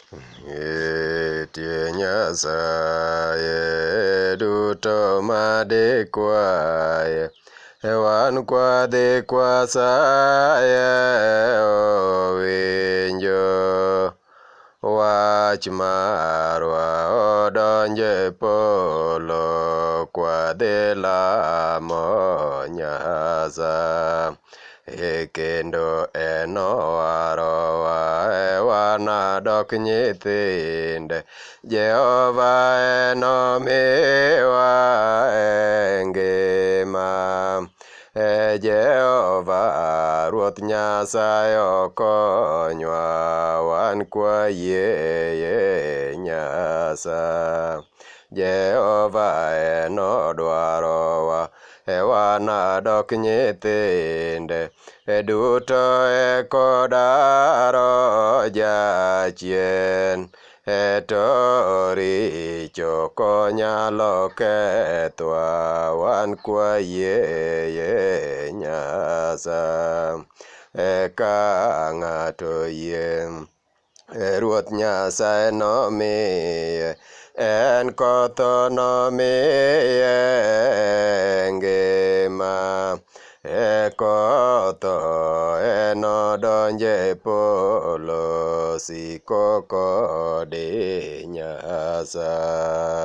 Tie Nyasaye duto madikwaye, wan kwadhikwasaye owinjo wach marwa odonje polo kwadhi lamo Nyasaye kendo enowarowa wanadok nyithinde Jehova enomiwa ngima Jehova Ruoth Nyasaye okonywa wan kwayie Nyasaye Jehova enodwarowa wanadok nyithinde duto kodaro jachien to richo konyalo kethwa wan kwayie Nyasaye ka ng'ato yie Ruoth Nyasaye nomiye en koth nomiye ngima koth enodonje polo siko kode Nyasaye.